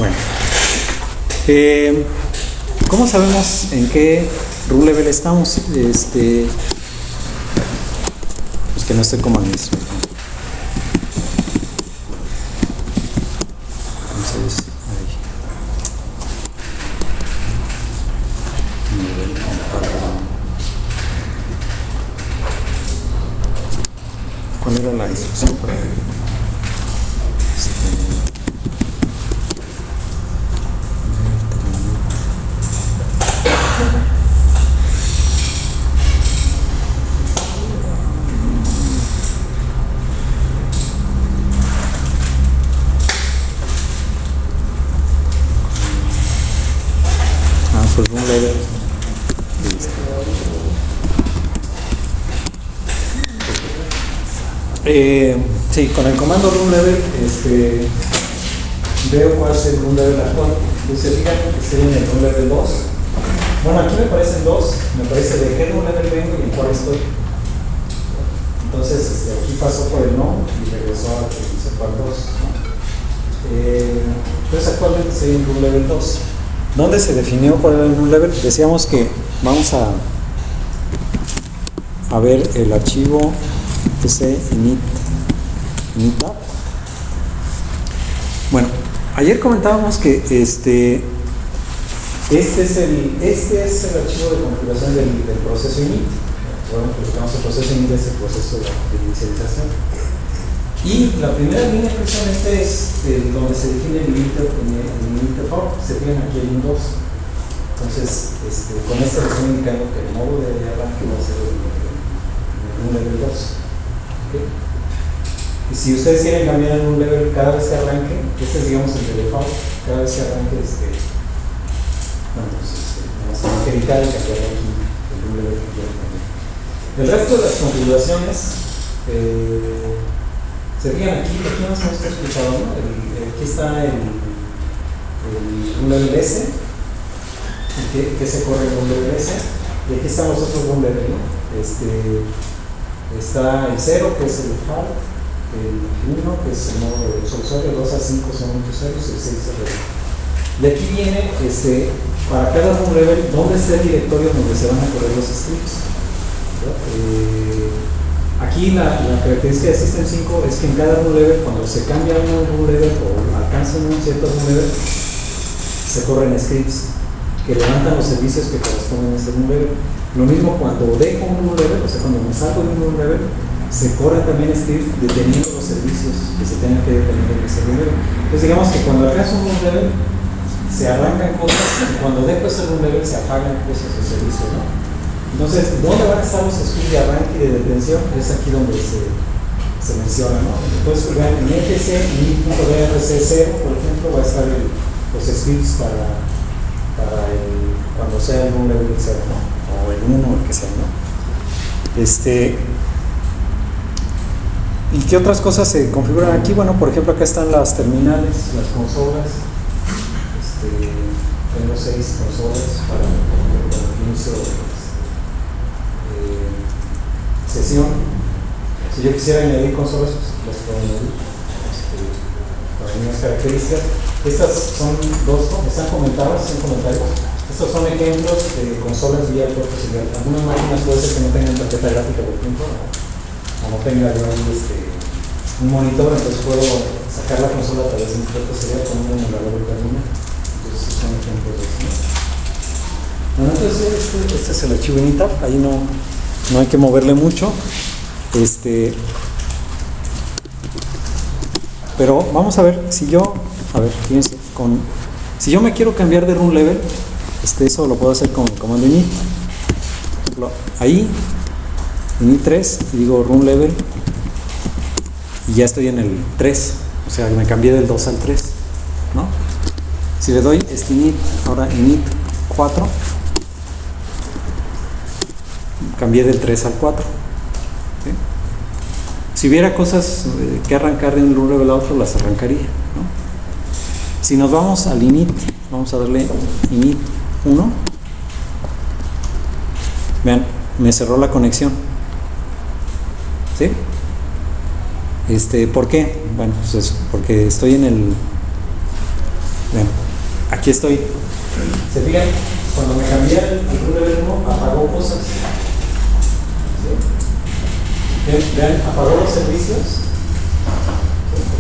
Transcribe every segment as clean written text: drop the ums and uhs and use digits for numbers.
Bueno, ¿cómo sabemos en qué room level estamos? Pues que no estoy como administrador. Entonces, ahí. ¿Cuál era la instrucción para pues room level? Sí, con el comando room level veo cuál es el room level actual. Entonces fíjate que estoy en el room level 2. Bueno, aquí me parecen dos, me parece de qué room level vengo y en cuál estoy. Entonces aquí pasó por el no y regresó a que se fue al 2. Entonces actualmente estoy en room level 2. ¿Dónde se definió cuál era el room level? Decíamos que vamos a ver el archivo init.lab. Bueno, ayer comentábamos que este es el archivo de configuración del proceso init. Bueno, el proceso init es el proceso de inicialización. Y la primera línea precisamente es donde se define el limiter for, se tiene aquí el 2. Entonces, con esto les estoy indicando que el modo de arranque va a ser el level 2. ¿Okay? Y si ustedes quieren cambiar en un level cada vez que arranque, este es digamos el de default, cada vez que arranque, vamos a tener que editar y cambiar aquí el level que quieren cambiar. El resto de las configuraciones se fijan aquí más o menos está explicado, ¿no? Aquí está el level S, que se corre el level S, y aquí están los otros room level, ¿no? Está el 0, que es el HAL, el 1, que es el modo de usuario, 2 a 5 son muchos ceros, y el 6 es el level. De aquí viene, para cada room level, dónde está el directorio donde se van a correr los scripts. Aquí la característica de System 5 es que en cada room level, cuando se cambia un room level o alcanza un cierto room level, se corren scripts que levantan los servicios que corresponden a ese room level. Lo mismo cuando dejo un room level, o sea, cuando me salgo de un room level, se corren también scripts deteniendo los servicios que se tengan que detener en ese room level. Entonces, digamos que cuando alcanzo un room level, se arrancan cosas y cuando dejo ese room level, se apagan cosas de servicio, ¿no? Entonces, ¿dónde van a estar los scripts de arranque y de detención? Es aquí donde se menciona, ¿no? Entonces, en etc, init.drc0, por ejemplo, va a estar los scripts para cuando sea el room level 0, ¿no? O el 1 o el que sea, ¿no? ¿Y qué otras cosas se configuran aquí? Bueno, por ejemplo, acá están las terminales, las consolas. Tengo 6 consolas para el inicio sesión. Si yo quisiera añadir consolas, pues las puedo añadir con las mismas características. Estas son dos, están comentadas en comentarios. Estos son ejemplos de consolas vía puerto serial. Algunas máquinas puede ser que no tengan tarjeta gráfica, por ejemplo, o no tenga yo un monitor, entonces puedo sacar la consola a través de un puerto serial con un emulador de terminal. Entonces son ejemplos de eso. Bueno, entonces este es el archivo init.lab, ahí no hay que moverle mucho. Pero vamos a ver, fíjense, si yo me quiero cambiar de room level, eso lo puedo hacer con el comando init. Por ejemplo, ahí, init 3, y digo room level, y ya estoy en el 3, o sea, me cambié del 2 al 3, ¿no? Si le doy init, ahora init 4, cambié del 3 al 4. ¿Sí? Si hubiera cosas que arrancar de un room level a otro, las arrancaría, ¿no? Si nos vamos al init, vamos a darle init 1. Vean, me cerró la conexión. ¿Sí? ¿Por qué? Bueno, pues porque estoy en Bien, aquí estoy. ¿Se fijan? Cuando me cambié el root level 1, apagó cosas. ¿Sí? Vean, apagó los servicios.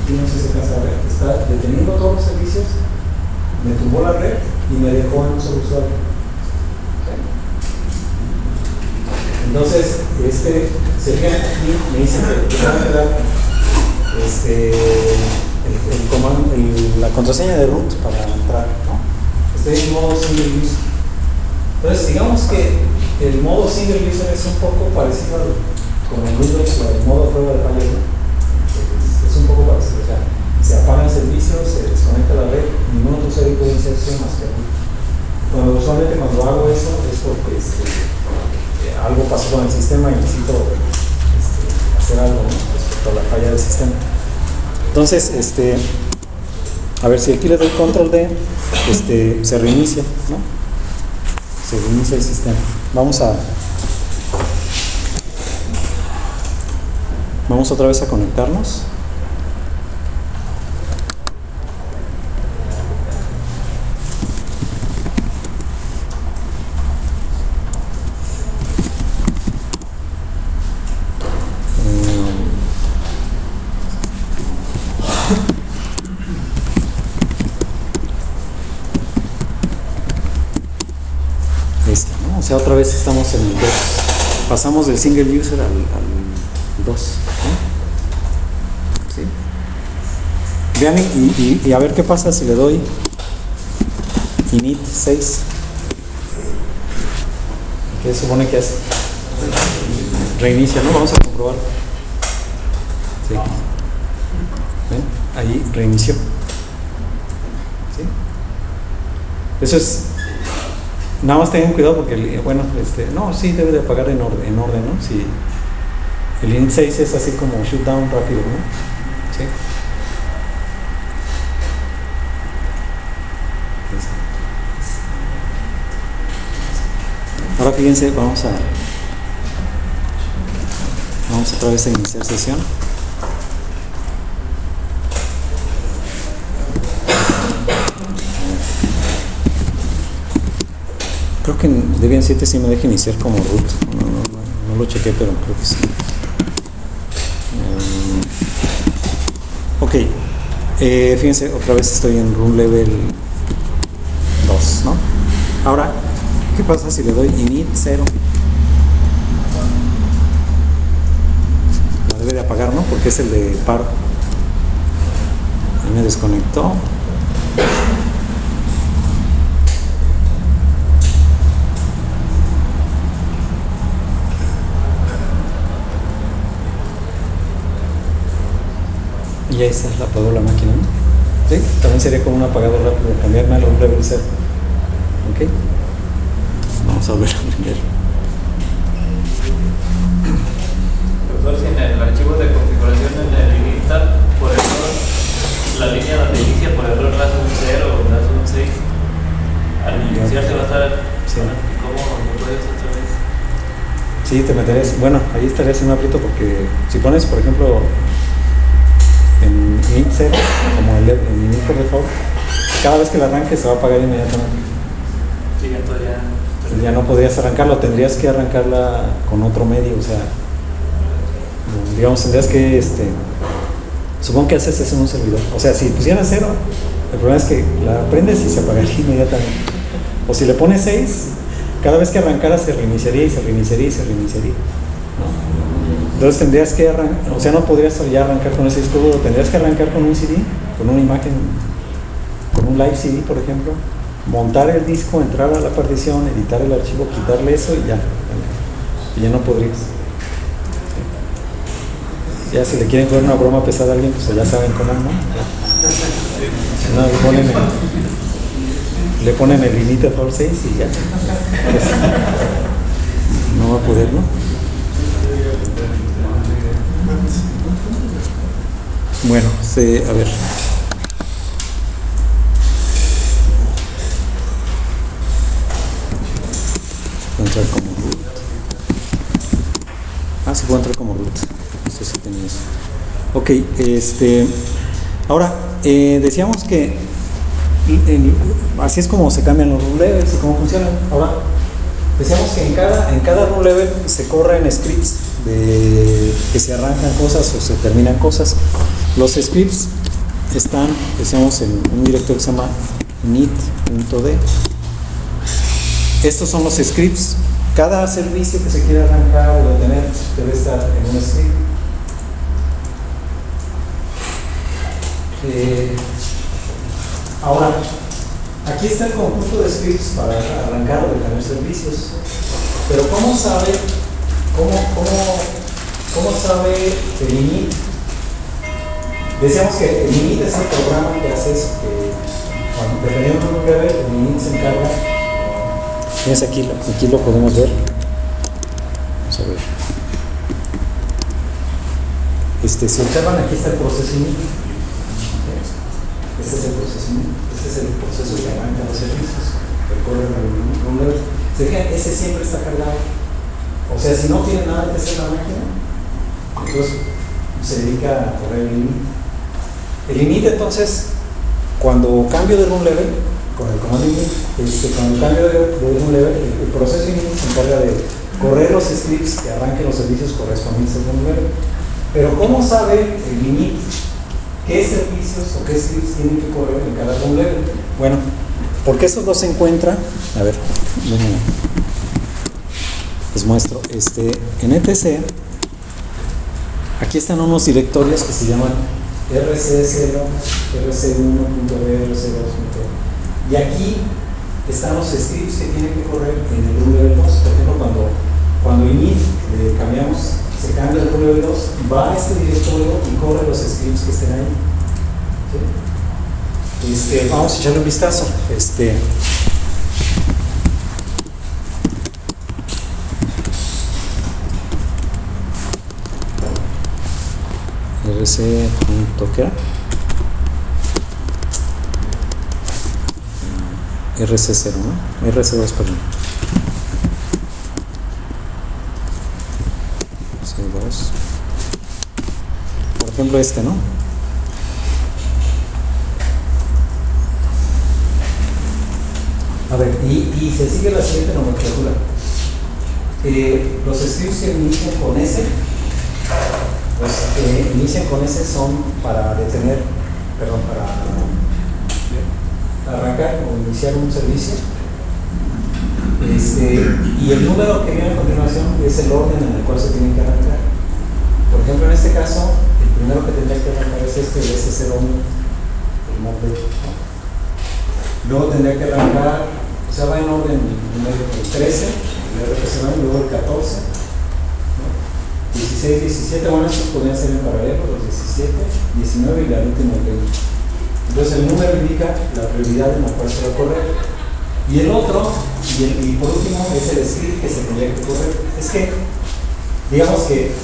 Aquí no sé si se alcanza a ver. Está deteniendo todos los servicios, me tumbó la red y me dejó en un solo usuario. ¿Sí? Entonces, se fijan aquí, me dice que va a dar la contraseña de root para entrar, ¿no? Estoy en modo single user. Entonces, digamos que el modo single user es un poco parecido con el Windows o el modo prueba de fallas, ¿no? Es un poco parecido. O sea, se apaga el servicio, se desconecta la red, ningún otro usuario puede inserción más que root. Usualmente cuando hago eso es porque algo pasó con el sistema y necesito hacer algo, ¿no? Respecto a la falla del sistema. Entonces, a ver si aquí le doy control D, se reinicia, ¿no? Se reinicia el sistema. Vamos otra vez a conectarnos. ¿no? O sea, otra vez estamos en el 2. Pasamos del single user al 2. ¿Sí? Vean y a ver qué pasa si le doy init 6. ¿Qué supone que hace? Reinicia, ¿no? Vamos a comprobar. ¿Sí? ¿Ven? Ahí reinició. ¿Sí? Eso es. Nada más tengan cuidado porque, bueno, no, sí debe de apagar en orden, ¿no? Si el init 6 es así como shutdown rápido, ¿no? ¿Sí? Ahora fíjense, vamos otra vez a iniciar sesión. Creo que Debian 7 sí me deja iniciar como root. No lo chequé, pero creo que sí. Ok. Fíjense, otra vez estoy en root level 2, ¿no? Ahora, ¿qué pasa si le doy init 0? La debe de apagar, ¿no? Porque es el de paro. Y me desconectó. Y ahí está, la apagó la máquina, ¿no? ¿Sí? También sería como un apagado rápido, cambiarme a un level 0. ¿Ok? Vamos a volver a prender. Profesor, si en el archivo de configuración en el inicial, por error, la línea donde inicia por error das un 0 o das un 6, al iniciar se va a estar. Sí. ¿Cómo lo puedes otra vez? Sí, te meterías. Bueno, ahí estarías en un aprieto porque si pones, por ejemplo, en init 0, como el init por default, cada vez que la arranques se va a apagar inmediatamente. Sí, Ya no podrías arrancarlo, tendrías que arrancarla con otro medio, o sea, digamos, tendrías que, supongo que haces eso en un servidor. O sea, si pusieras 0, el problema es que la prendes y se apagaría inmediatamente. O si le pones 6, cada vez que arrancara se reiniciaría y se reiniciaría y se reiniciaría, ¿no? Entonces tendrías que arrancar, o sea, no podrías ya arrancar con ese disco duro, tendrías que arrancar con un CD, con una imagen, con un live CD, por ejemplo, montar el disco, entrar a la partición, editar el archivo, quitarle eso y ya no podrías. Ya si le quieren poner una broma pesada a alguien, pues ya saben cómo, ¿no? No, le ponen el init default 6 y ya. Pues, no va a poder, ¿no? Bueno, a ver. Voy a entrar como root. Sí puedo entrar como root. Esto sí tenía eso. Ok, ahora, decíamos que así es como se cambian los run levels y cómo funcionan. Ahora, decíamos que en cada run level se corren scripts de que se arrancan cosas o se terminan cosas. Los scripts están, decíamos, en un directorio que se llama init.d. Estos son los scripts. Cada servicio que se quiera arrancar o detener debe estar en un script. Ahora, aquí está el conjunto de scripts para arrancar o detener servicios. Pero ¿cómo sabe el init? Decíamos que el init es el programa que hace eso, que cuando dependiendo de un level, el init se encarga. Fíjense aquí lo podemos ver. Vamos a ver. Si observan, aquí está el proceso init. Este es el proceso init. Este es el proceso que arranca los servicios. Recorre un level. Se fijan, ese siempre está cargado. O sea, si no tiene nada que hacer la máquina, entonces se dedica a correr el init. El init, entonces, cuando cambio de run level, con el comando init, cuando cambio de run level, el proceso init se encarga de correr los scripts que arranquen los servicios correspondientes al run level. Pero ¿cómo sabe el init qué servicios o qué scripts tienen que correr en cada run level? Bueno, porque esos los encuentra, a ver, les muestro, en etc, aquí están unos directorios que se llaman rc0, rc1.b, rc2.b, y aquí están los scripts que tienen que correr en el run level 2. Por ejemplo, cuando init cambiamos, se cambia el run level 2, va a este directorio y corre los scripts que estén ahí. ¿Sí? Vamos a echarle un vistazo. rc.qué rc0, ¿no? rc2, perdón. rc2. Por ejemplo, ¿no? A ver, y se sigue la siguiente nomenclatura. Los scripts que inician con S, los que inician con S son para detener, para arrancar o iniciar un servicio. Y el número que viene a continuación es el orden en el cual se tienen que arrancar. Por ejemplo, en este caso, el primero que tendría que arrancar es el S01, el mod B, ¿no? Luego tendría que arrancar, o sea, va en orden primero el 13, el RPC1, luego el 14, ¿no? 16, 17, bueno, estos podrían ser en paralelo, los 17, 19 y el último el 20. Entonces el número indica la prioridad en la cual se va a correr. Y el otro, y por último, es el script que se tendría que correr. Es que, digamos que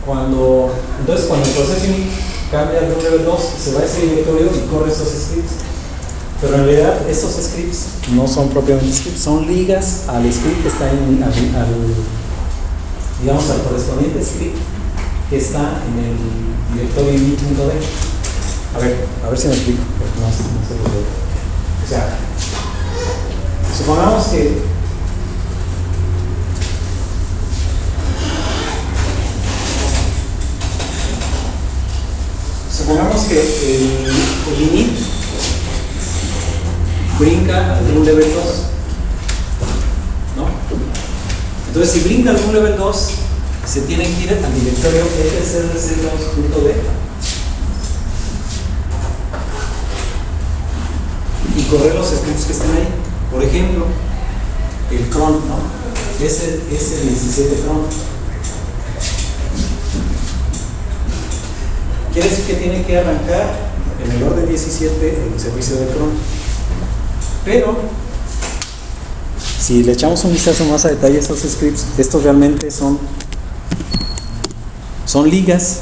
cuando el proceso init cambia al run level 2, se va a ese directorio y corre estos scripts. Pero en realidad estos scripts no son propiamente scripts, son ligas al script que está digamos, al correspondiente script que está en el directorio init.d. A ver si me explico, porque no se lo veo. O sea, supongamos que el init brinca al run level 2, ¿no? Entonces, si brinca al run level 2, se tiene que ir al directorio fsrc2.d y correr los scripts que estén ahí. Por ejemplo, el cron, ¿no? S17 cron. Quiere decir que tiene que arrancar en el orden 17 el servicio de cron. Pero, si le echamos un vistazo más a detalle a estos scripts, estos realmente son ligas.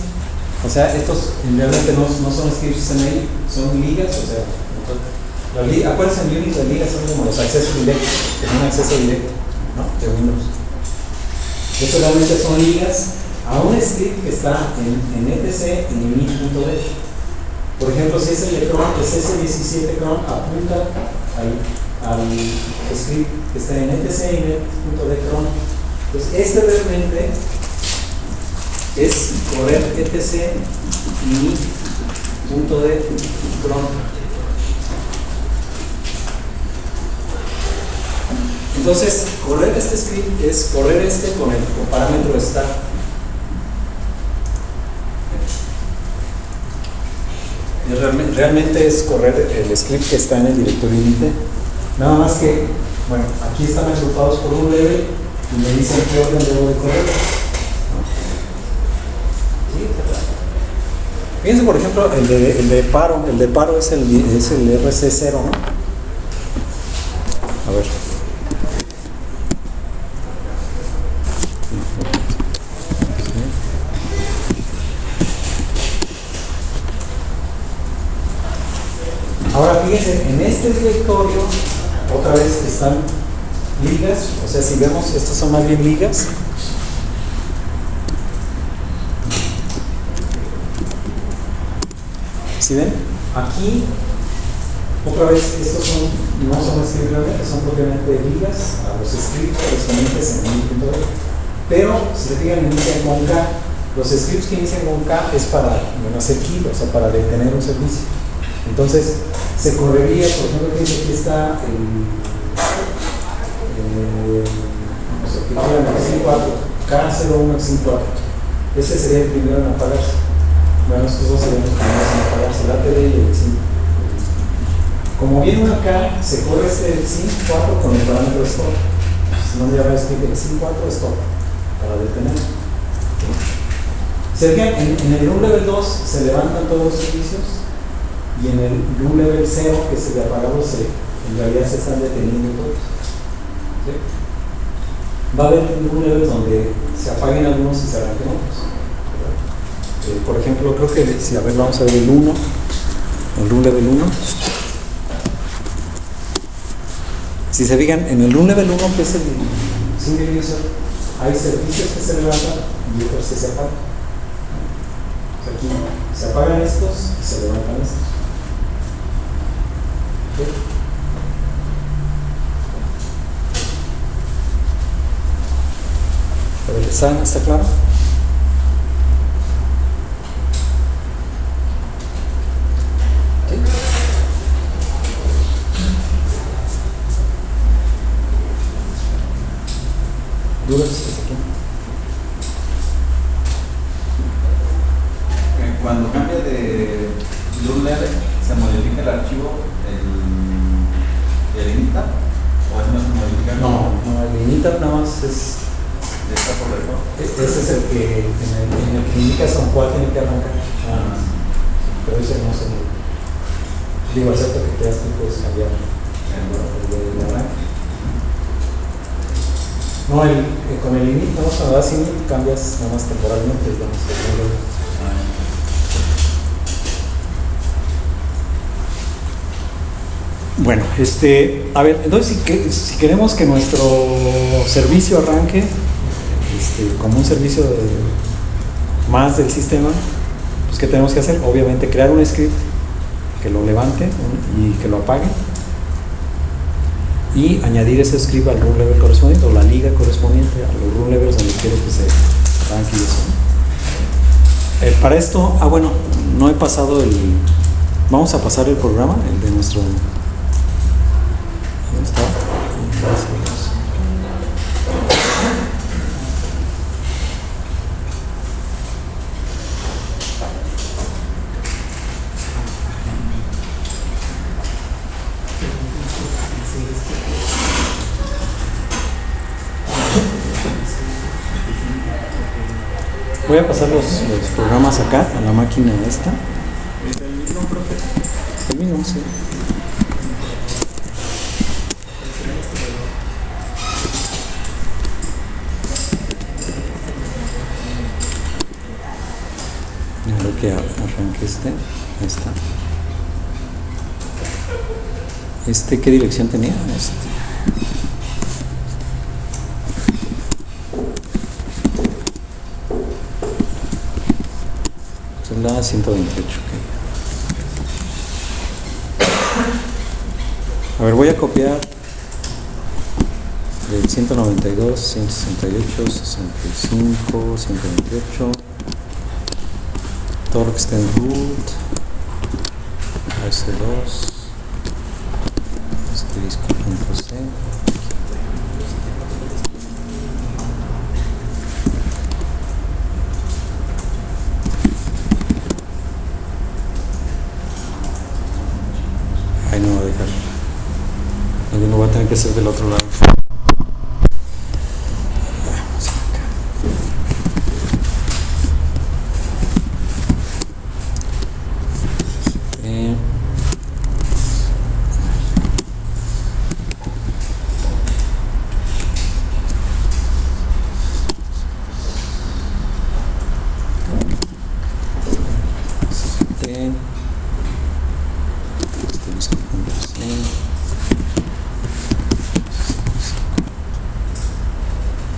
O sea, estos realmente no son scripts en ahí, son ligas. O sea, acuérdense, en Unix las ligas son como los accesos directos, que son acceso directo, ¿no? De Windows. Estos realmente son ligas a un script que está en etc en init.d. Por ejemplo, si es el de cron, es S17 cron, apunta al script que está en etc init.d cron. Entonces, este realmente es correr etc init.d cron. Entonces, correr este script es correr este con el parámetro start. Realmente es correr el script que está en el directorio init. Nada más que, bueno, aquí están agrupados por un level y me dicen qué orden debo de correr. ¿Sí? Fíjense, por ejemplo, el de paro es el RC0, ¿no? A ver. Ahora fíjense, en este directorio otra vez están ligas, o sea, si vemos, estos son más bien ligas. ¿Sí ven? Aquí, otra vez, estos no son scripts realmente, son propiamente ligas a los scripts correspondientes en el punto de. Pero, si se fijan, inician con K. Los scripts que inician con K es para hacer kill, o sea, para detener un servicio. Entonces, se correría, por ejemplo, aquí está el C4, K01C4. Ese sería el primero en apagarse. Bueno, estos dos serían los primeros en apagarse, el ATD y el SIM. Como viene una K, se corre este SIM4 con el parámetro stop. Si no, ya va a escribir el SIM4 stop para detener. Se fijan, en el root level 2 se levantan todos los servicios. Y en el root level 0, que es el de apagado, en realidad se están deteniendo todos. ¿Sí? Va a haber root levels donde se apaguen algunos y se arranquen otros. Por ejemplo, creo que si, a ver, vamos a ver el 1, el root level 1. Si se fijan, en el root level 1, que es el single user, hay servicios que se levantan y otros que se apagan. O sea, aquí se apagan estos y se levantan estos. ¿Sí? ¿Está claro? ¿Sí? ¿Dudas hasta aquí? Cuando cambia de root level, ¿se modifica el archivo, el initap? ¿O es no se modifica? No, el initap nada más es. ¿Está por default? Ese es el que en el que indicas con cuál tiene que arrancar. Pero ese no se modifica. Digo, excepto que quieras, tú puedes cambiar el arranque. No, con el init, no, cuando das init cambias nada más temporalmente, digamos, Bueno, a ver, entonces si queremos que nuestro servicio arranque como un servicio más del sistema, pues ¿qué tenemos que hacer? Obviamente crear un script que lo levante y que lo apague y añadir ese script al root level correspondiente o la liga correspondiente a los root levels donde quieres que se arranque y eso. Para esto, bueno, no he pasado vamos a pasar el programa, el de nuestro. ¿Dónde está? Voy a pasar los programas acá, a la máquina esta. ¿Es el mismo, profe? El mismo, sí. A ver que arranque Ahí está. ¿Qué dirección tenía? Es la 128, ok. A ver, voy a copiar del 192, 168, 65, 128, todo lo que está en root, AC2, este disco .c. Ahí no va a dejar. Yo lo voy a tener que hacer del otro lado. Vamos acá.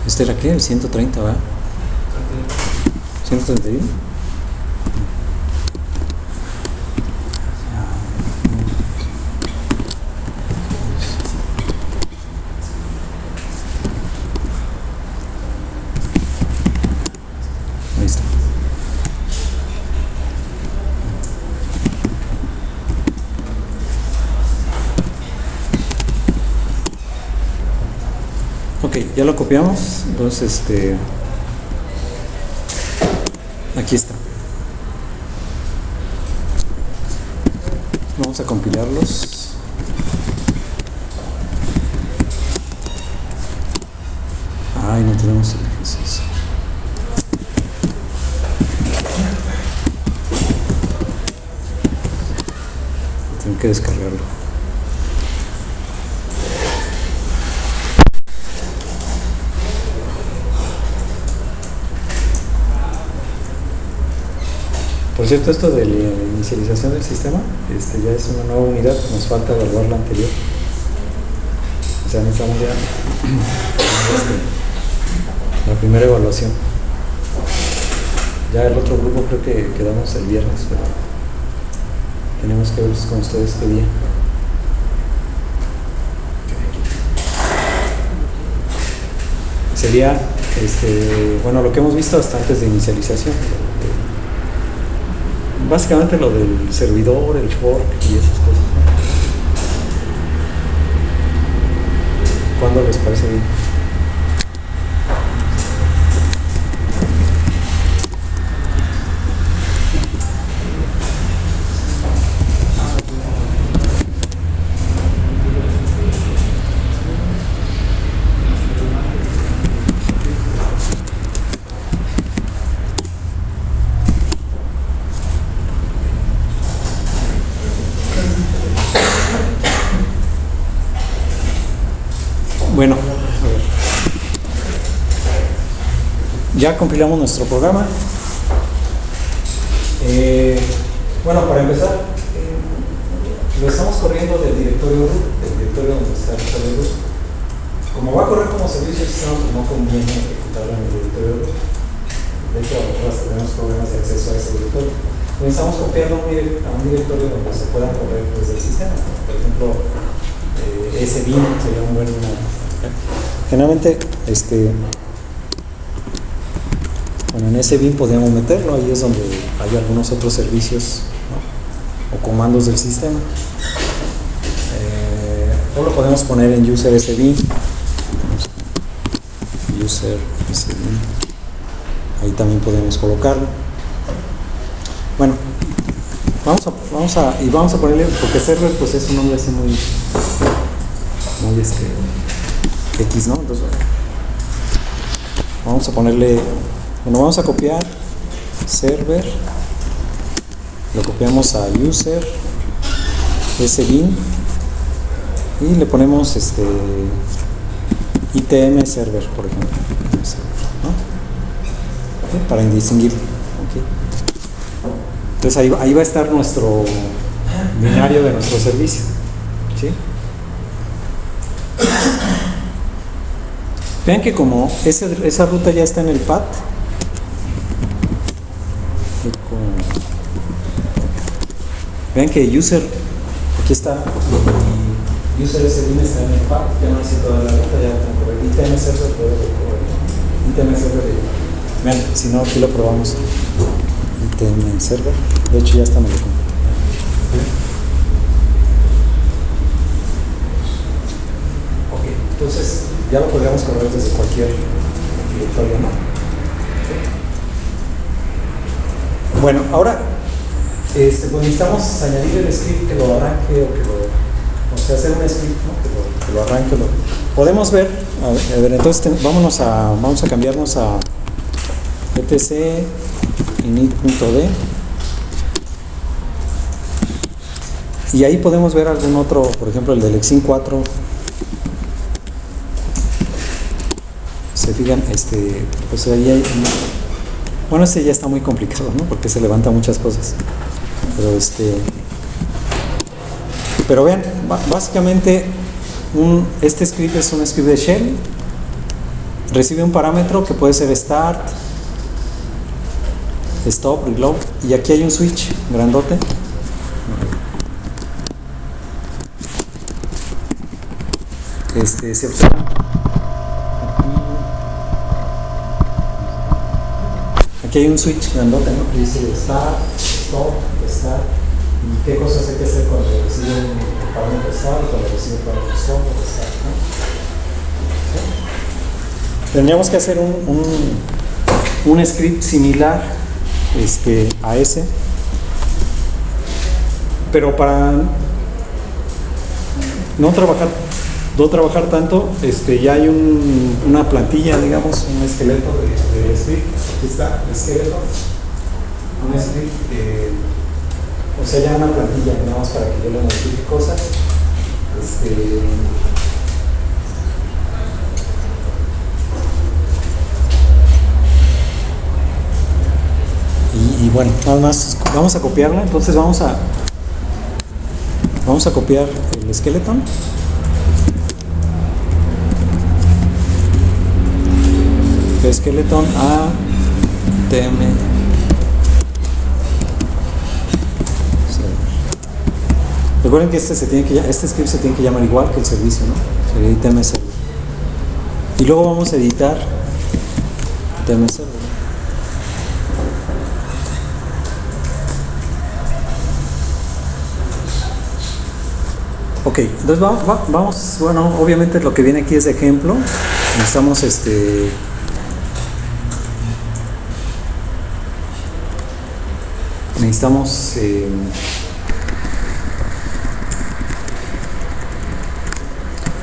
¿Este era qué? El 130, ¿va? 131. Ahí está. Ok, ya lo copiamos, entonces aquí está. Vamos a compilarlos. Ay, no tenemos el ejercicio. Tengo que descargarlo. Por cierto, esto de la inicialización del sistema ya es una nueva unidad, nos falta evaluar la anterior. O sea, necesitamos ya la primera evaluación. Ya el otro grupo creo que quedamos el viernes, pero tenemos que ver con ustedes qué día. Sería, bueno, lo que hemos visto hasta antes de inicialización. Básicamente lo del servidor, el fork y esas cosas. ¿Cuándo les parece bien? Bueno, a ver. Ya compilamos nuestro programa. Bueno, para empezar, lo estamos corriendo del directorio root, del directorio donde está el servidor root. Como va a correr como servicio de sistema, pues no conviene ejecutarlo en el directorio root. De hecho, ahora tenemos problemas de acceso a ese directorio. Entonces estamos copiando a un directorio donde se pueda correr desde el sistema. Por ejemplo, ese bin sería un buen... Generalmente, bueno, en ese bin podemos meterlo, ahí es donde hay algunos otros servicios, ¿no? O comandos del sistema. O lo podemos poner en user sbin, user sbin, ahí también podemos colocarlo. Bueno, vamos a ponerle, porque server pues es un nombre así muy X, ¿no? Entonces vamos a ponerle, bueno, vamos a copiar server, lo copiamos a user sbin y le ponemos itm server, por ejemplo, ¿no? ¿Okay? Para distinguirlo. ¿Okay? Entonces ahí va a estar nuestro binario de nuestro servicio, ¿sí? Vean que como esa ruta ya está en el path, vean que user, aquí está, User SDN está en el pack, ya no necesito dar la ruta, ya lo tengo correcto. ITM server puedo correr. ITM server de... Vean, si no, aquí lo probamos. ITM server. De hecho, ya está me lo compré. Ok, entonces ya lo podríamos correr desde cualquier directorio, ¿no? Bueno, ahora pues necesitamos añadir el script que lo arranque o que lo... O sea, hacer un script, ¿no? que lo arranque. Podemos ver, a ver entonces vamos a cambiarnos a etc init.d y ahí podemos ver algún otro, por ejemplo el del Exim 4. Se fijan, pues ahí hay... Bueno, este ya está muy complicado, ¿no? Porque se levanta muchas cosas. Pero vean, básicamente este script es un script de shell. Recibe un parámetro que puede ser start, stop, reload, y aquí hay un switch grandote. Se observa aquí hay un switch grandote, ¿no? Que dice start, stop, start. ¿Y qué cosas hay que hacer cuando recibe un parámetro start y cuando recibe un parámetro stop o start, ¿no? ¿Sí? Tendríamos que hacer un script similar a ese, pero para no trabajar tanto, ya hay una plantilla, digamos, un esqueleto de script. Aquí está el esqueleto, un script o sea, ya una plantilla, nada más para que yo le modifique cosas. Y bueno, nada más vamos a copiarla. Entonces vamos a copiar el skeleton. El skeleton a tm. Recuerden que este script se tiene que llamar igual que el servicio, ¿no? Sería ITM server. Y luego vamos a editar ITM server. Ok, entonces vamos, bueno, obviamente lo que viene aquí es de ejemplo. Necesitamos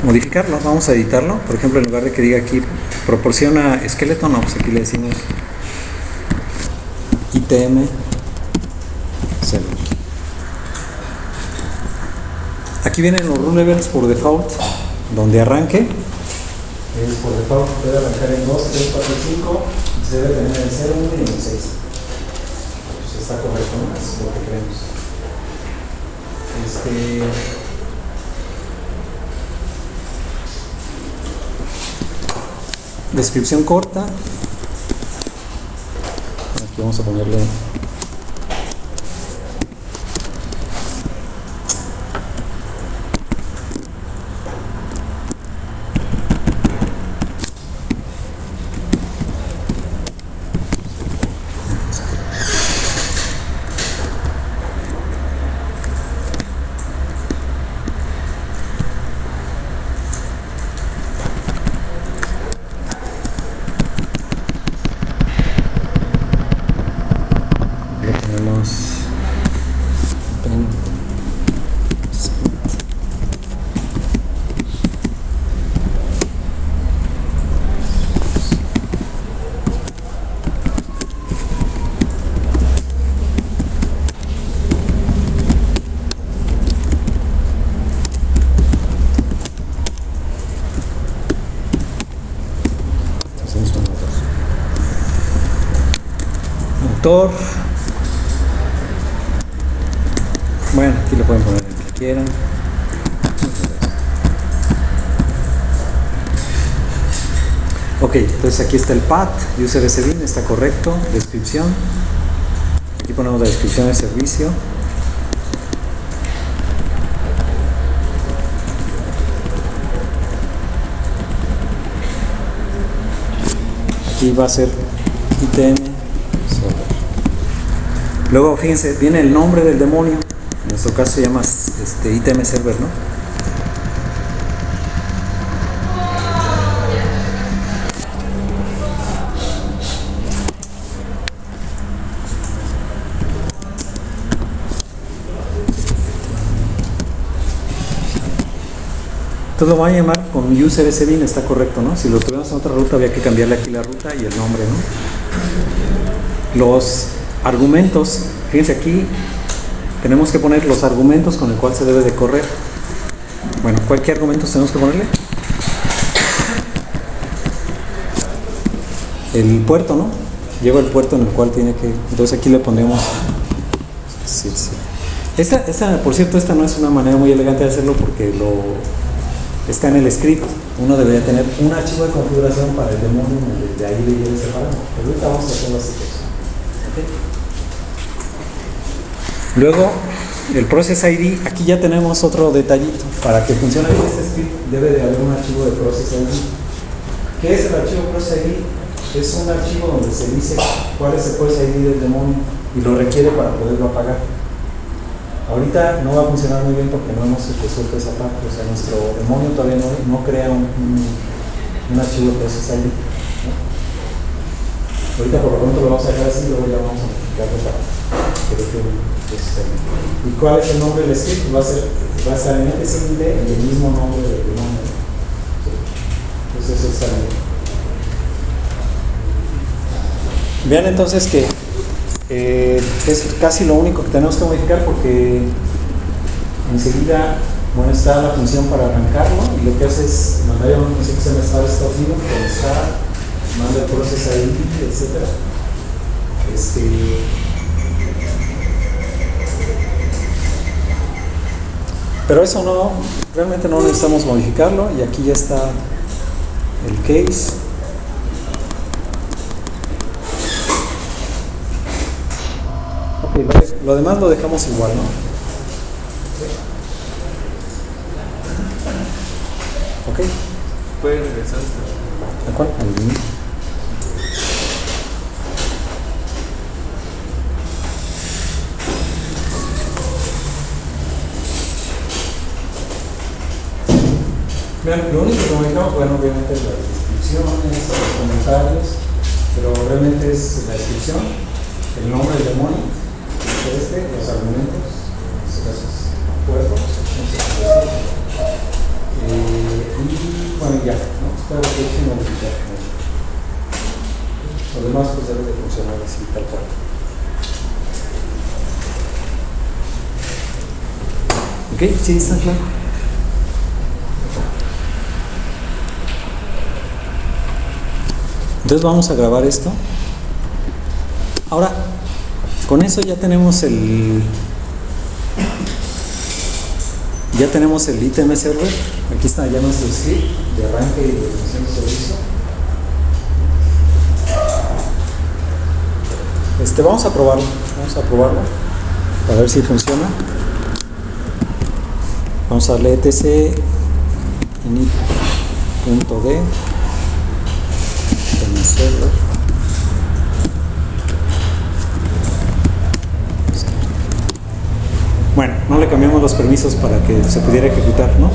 modificarlo, vamos a editarlo. Por ejemplo, en lugar de que diga aquí proporciona skeleton, no, pues aquí le decimos ITM server. Aquí vienen los run levels por default, donde arranque. Por default puede arrancar en 2, 3, 4, 5, se debe tener el 0, 1 y el 6. Pues está correcto, ¿no? Es lo que creemos. Descripción corta. Aquí vamos a ponerle autor. Bueno, aquí lo pueden poner en que quieran. Ok, entonces aquí está el path, user SDN, está correcto, descripción. Aquí ponemos la descripción del servicio. aquí va a ser ITM server. Luego fíjense, viene el nombre del demonio, en nuestro caso se llama ITM server, ¿no? Entonces lo voy a llamar con user SBIN, está correcto, ¿no? Si lo tuviéramos en otra ruta había que cambiarle aquí la ruta y el nombre, ¿no? Los argumentos, fíjense aquí, tenemos que poner los argumentos con el cual se debe de correr. Bueno, ¿qué argumentos tenemos que ponerle? El puerto, ¿no? Lleva el puerto en el cual tiene que... Entonces aquí le ponemos... Sí. Esta, por cierto, esta no es una manera muy elegante de hacerlo porque está en el script. Uno debería tener un archivo de configuración para el demonio, de ahí le viene separado. Pero ahorita vamos a hacerlo así. ¿Okay? Luego, el Process ID, aquí ya tenemos otro detallito. Para que funcione bien este script, debe de haber un archivo de Process ID. ¿Qué es el archivo Process ID? Es un archivo donde se dice cuál es el Process ID del demonio y lo requiere para poderlo apagar. Ahorita no va a funcionar muy bien porque no hemos resuelto esa parte, o sea, nuestro demonio todavía no crea un archivo de Process ID, ¿no? Ahorita por lo pronto lo vamos a dejar así y luego ya vamos a modificarlo para que deje un Process ID. ¿Y cuál es el nombre del script? Va a estar en SID y el mismo nombre del demonio. Entonces eso está bien. Vean entonces que es casi lo único que tenemos que modificar porque enseguida, bueno, está la función para arrancarlo y lo que hace es mandar una función que se llama start view, con start, manda el process ID, etc. Pero eso no, realmente no necesitamos modificarlo y aquí ya está el case. Lo demás lo dejamos igual, ¿no? ¿Ok? ¿Puede regresar? ¿A cuál? Al inicio. Vean, lo único que modificamos, bueno, obviamente es las descripciones, los comentarios, pero realmente es la descripción, el nombre del demonio. Los argumentos, en este caso es puertos, y bueno, ya, ¿no? Espero que se modificar. Lo demás pues debe de funcionar así, tal cual. ¿Ok? ¿Sí está claro? Entonces vamos a grabar esto. Ahora, con eso ya tenemos el ITM server. Aquí está ya nuestro script de arranque y de definición de servicio. Vamos a probarlo para ver si funciona. Vamos a darle etc init.d ITM server. Bueno, no le cambiamos los permisos para que se pudiera ejecutar, ¿no?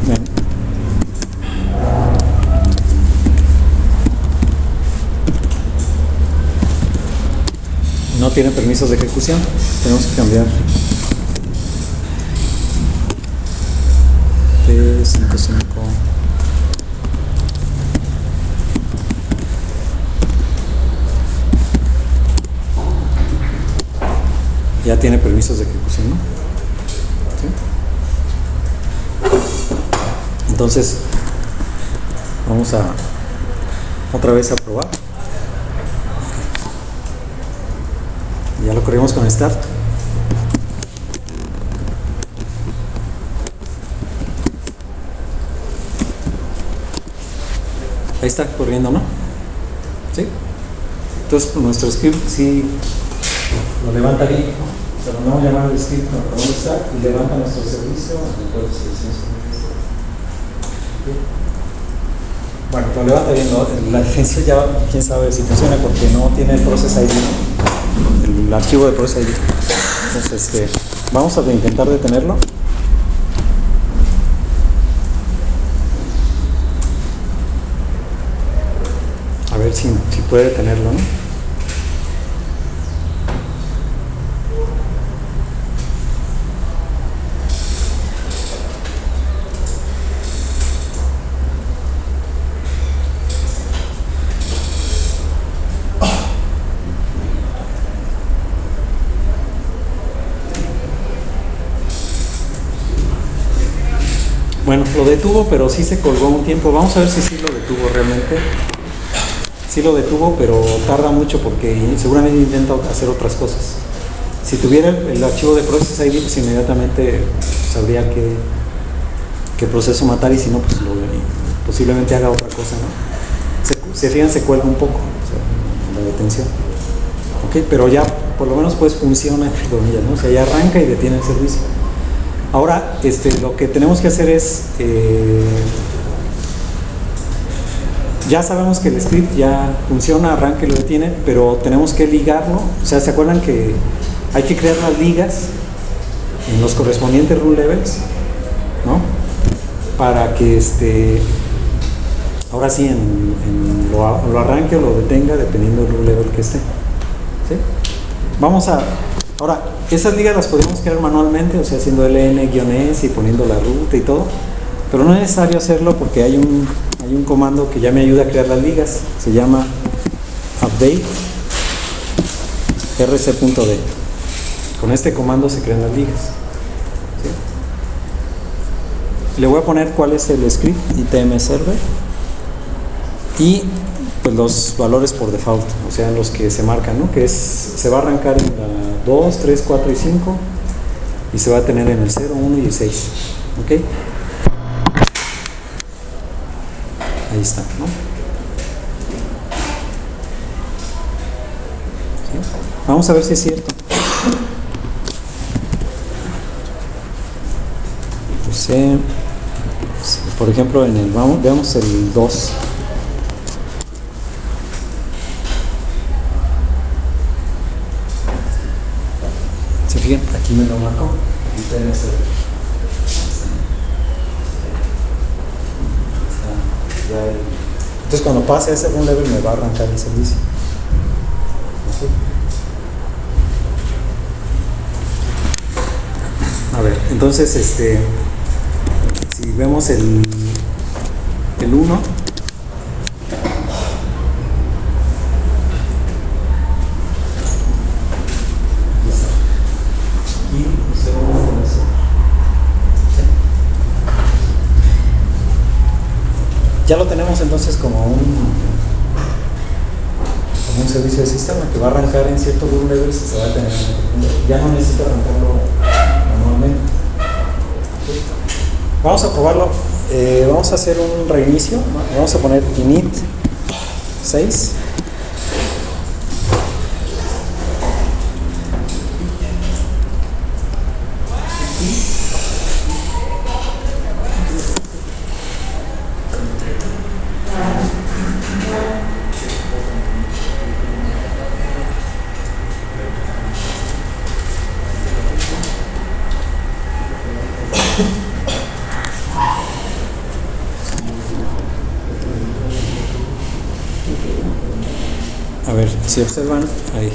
Bien. No tiene permisos de ejecución, tenemos que cambiar T55. Ya tiene permisos de ejecución, ¿no? ¿Sí? Entonces, vamos a otra vez a probar. Ya lo corrimos con Start. Ahí está corriendo, ¿no? ¿Sí? Entonces, nuestro script sí lo levanta bien, ¿no? Se lo vamos a llamar el script con Start y levanta nuestro servicio. Bueno, lo levanta bien, ¿no? La definición ya quién sabe si funciona porque no tiene el process ID, el archivo de process ID. Entonces, vamos a intentar detenerlo. A ver si puede detenerlo, ¿no? Bueno, lo detuvo, pero sí se colgó un tiempo. Vamos a ver si sí lo detuvo realmente. Sí lo detuvo, pero tarda mucho porque seguramente intenta hacer otras cosas. Si tuviera el archivo de Process ID, pues inmediatamente sabría qué proceso matar, y si no, pues posiblemente haga otra cosa, ¿no? Se fijan, se cuelga un poco, o sea, la detención. Ok, pero ya por lo menos pues funciona, entre comillas, ¿no? O sea, ya arranca y detiene el servicio. Ahora, lo que tenemos que hacer es, ya sabemos que el script ya funciona, arranca y lo detiene, pero tenemos que ligarlo. O sea, ¿se acuerdan que hay que crear las ligas en los correspondientes rule levels, ¿no? Para que ahora sí lo arranque o lo detenga dependiendo del rule level que esté. ¿Sí? Ahora, esas ligas las podemos crear manualmente, o sea, haciendo ln-s y poniendo la ruta y todo, pero no es necesario hacerlo porque hay un comando que ya me ayuda a crear las ligas. Se llama update rc.d. Con este comando se crean las ligas. ¿Sí? Le voy a poner cuál es el script, itm server, y pues los valores por default, o sea, los que se marcan, ¿no? Que se va a arrancar en la 2, 3, 4 y 5, y se va a tener en el 0, 1 y el 6. ¿Ok? Ahí está, ¿no? ¿Sí? Vamos a ver si es cierto. Pues, por ejemplo, veamos el 2. ¿Se fijan? Aquí me lo marcó. Entonces cuando pase a ese run level me va a arrancar el servicio. A ver, entonces si vemos el 1, ya lo tenemos entonces como un servicio de sistema que va a arrancar en ciertos run levels y se va a tener. Ya no necesito arrancarlo manualmente. Vamos a probarlo. Vamos a hacer un reinicio. Vamos a poner init 6. A ver, si observan, ahí.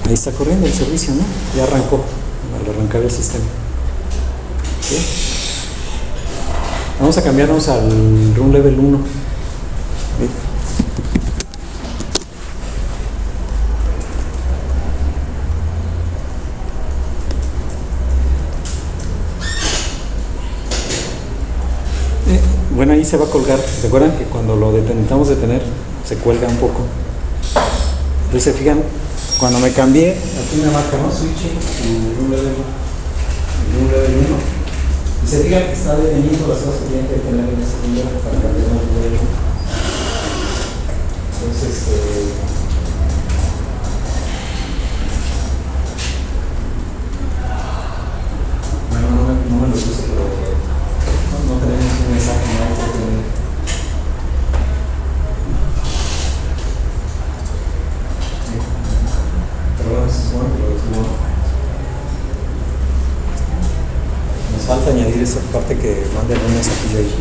Ahí está corriendo el servicio, ¿no? Ya arrancó al arrancar el sistema. ¿Sí? Vamos a cambiarnos al run level 1. ¿Sí? Bueno, ahí se va a colgar. ¿Recuerdan que cuando lo intentamos detener se cuelga un poco? Entonces, se fijan, cuando me cambié, aquí me marca, ¿no? Switching y run level 1. Y se fijan que está definiendo las cosas que tienen que tener en ese nivel para cambiar el modelo. Entonces, bueno, no me lo puse, pero no tenemos un mensaje nuevo que tener. Pero bueno, eso es bueno que lo detuvo. Nos falta añadir esa parte que mande un mensajillo ahí.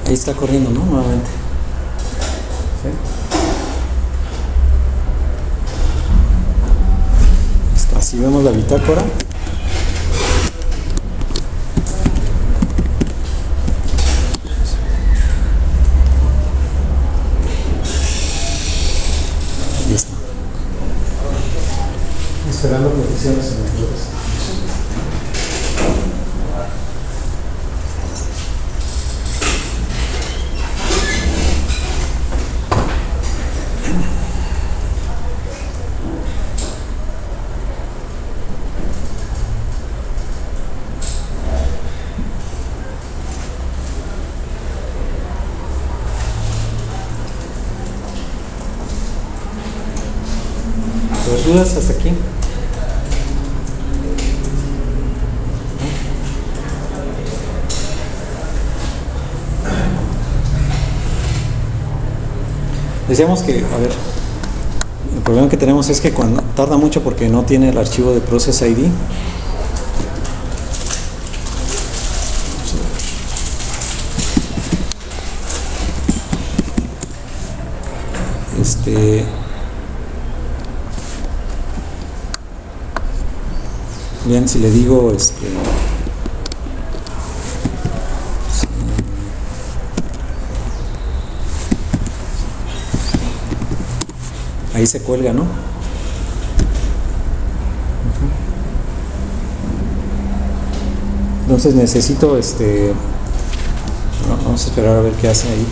Ahí está corriendo, ¿no? Nuevamente. ¿Sí? Así vemos la bitácora. Ahí está. Esperando peticiones en los grupos. ¿Dudas hasta aquí? Decíamos que, a ver, el problema que tenemos es que cuando tarda mucho porque no tiene el archivo de Process ID. Bien, si le digo ahí se cuelga, ¿no? Entonces necesito vamos a esperar a ver qué hace ahí.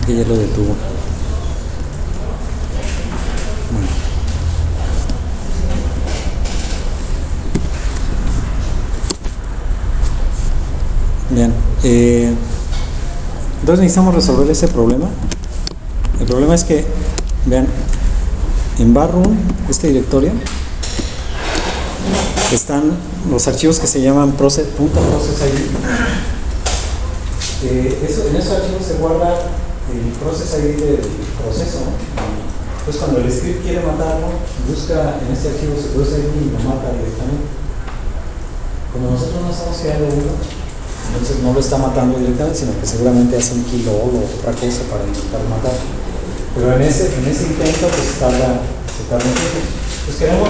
Que ya lo detuvo. Bueno. Bien. Entonces necesitamos resolver ese problema. El problema es que, vean, en barroom, este directorio, están los archivos que se llaman .process.id. En esos archivos se guarda el process ID del proceso, ¿no? Entonces cuando el script quiere matarlo, busca en este archivo su process ID y lo mata directamente. Como nosotros no estamos creando uno, entonces no lo está matando directamente, sino que seguramente hace un kill o otra cosa para intentar matar. Pero en ese intento pues se tarda un tiempo. Pues queremos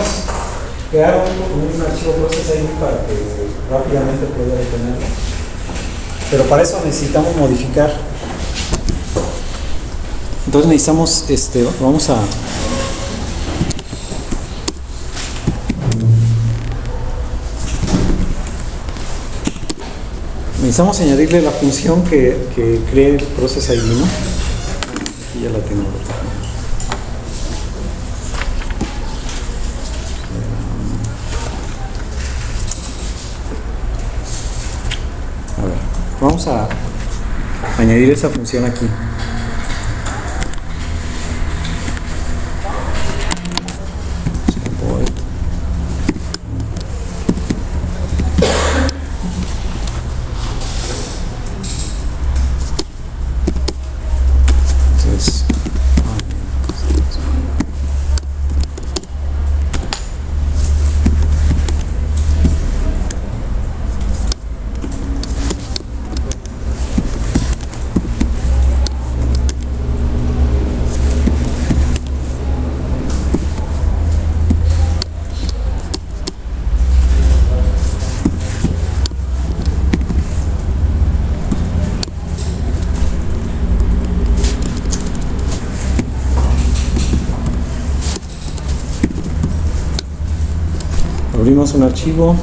crear un archivo process ID para que rápidamente pueda detenerlo. Pero para eso necesitamos modificar. Entonces necesitamos, vamos a necesitamos añadirle la función que cree el process ID, ¿no? Aquí ya la tengo. A ver, vamos a añadir esa función aquí. Abrimos un archivo.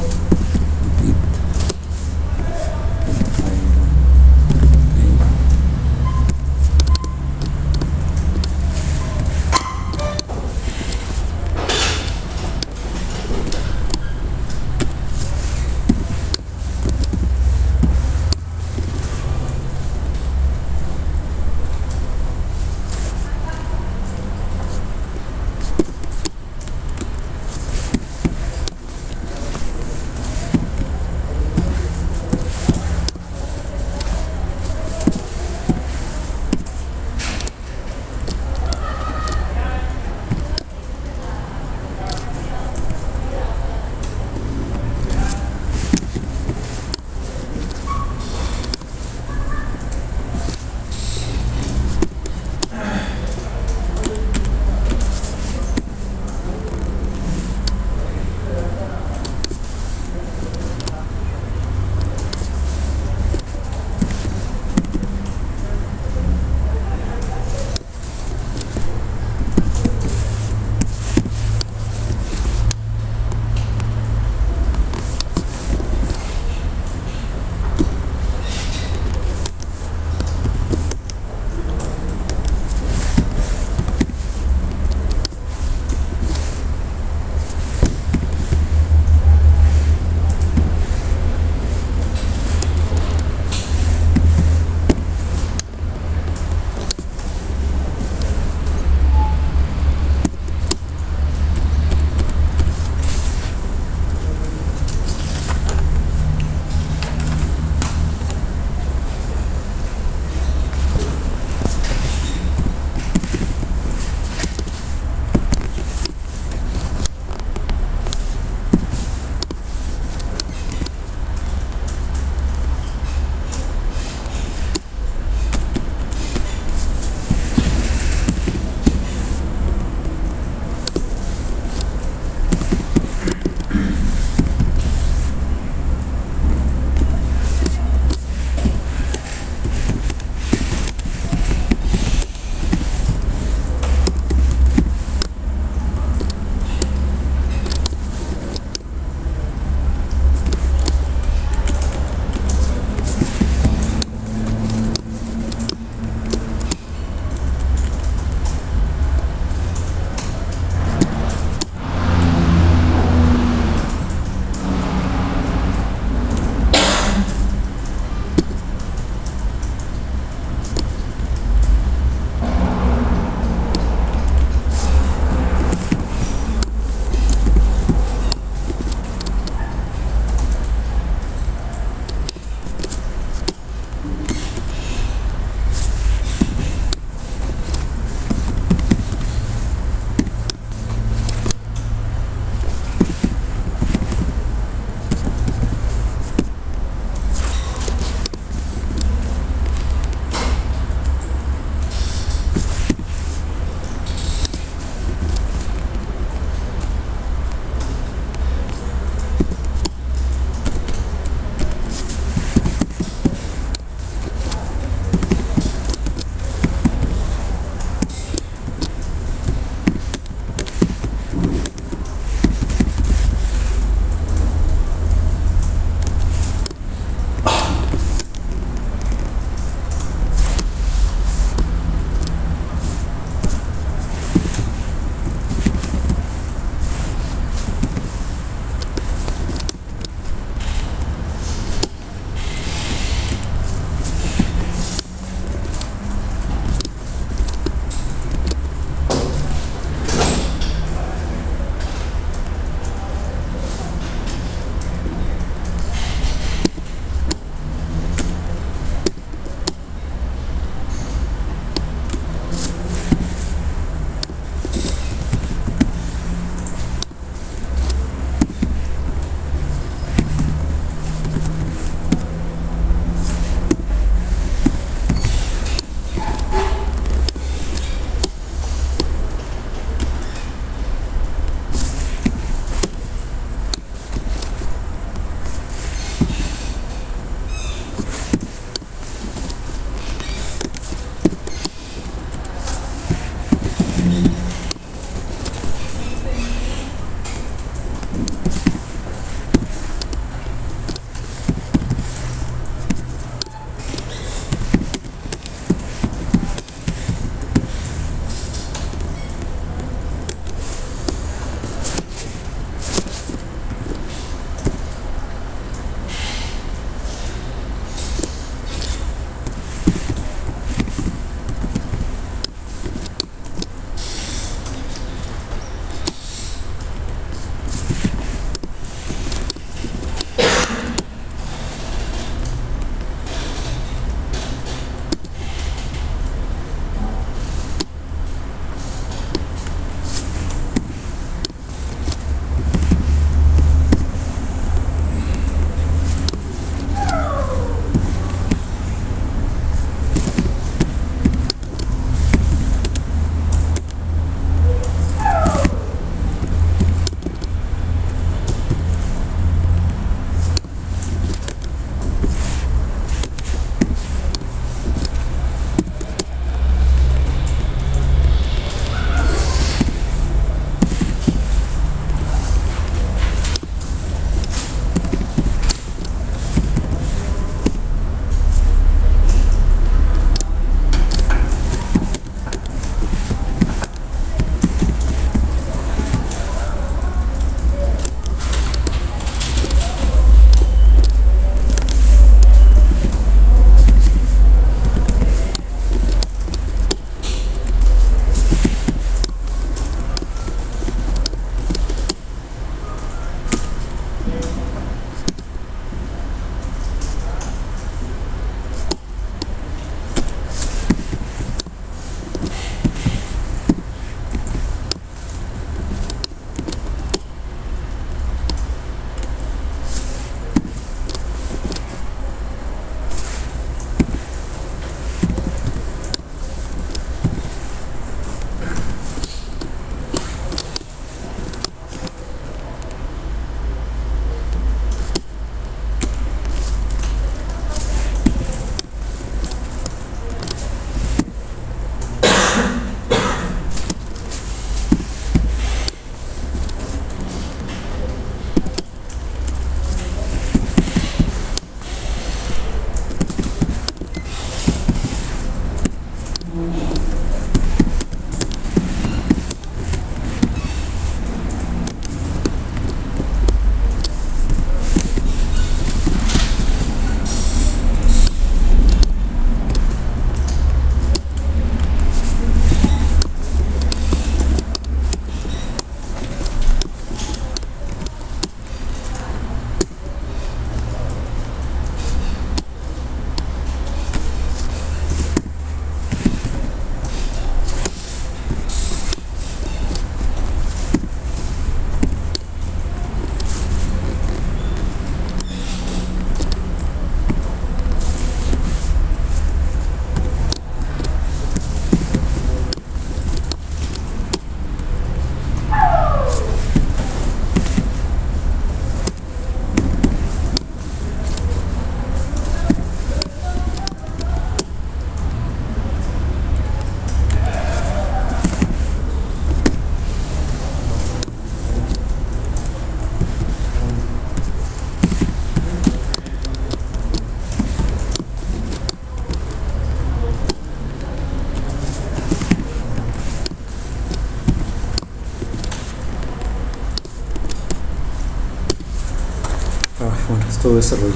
todo ese rollo.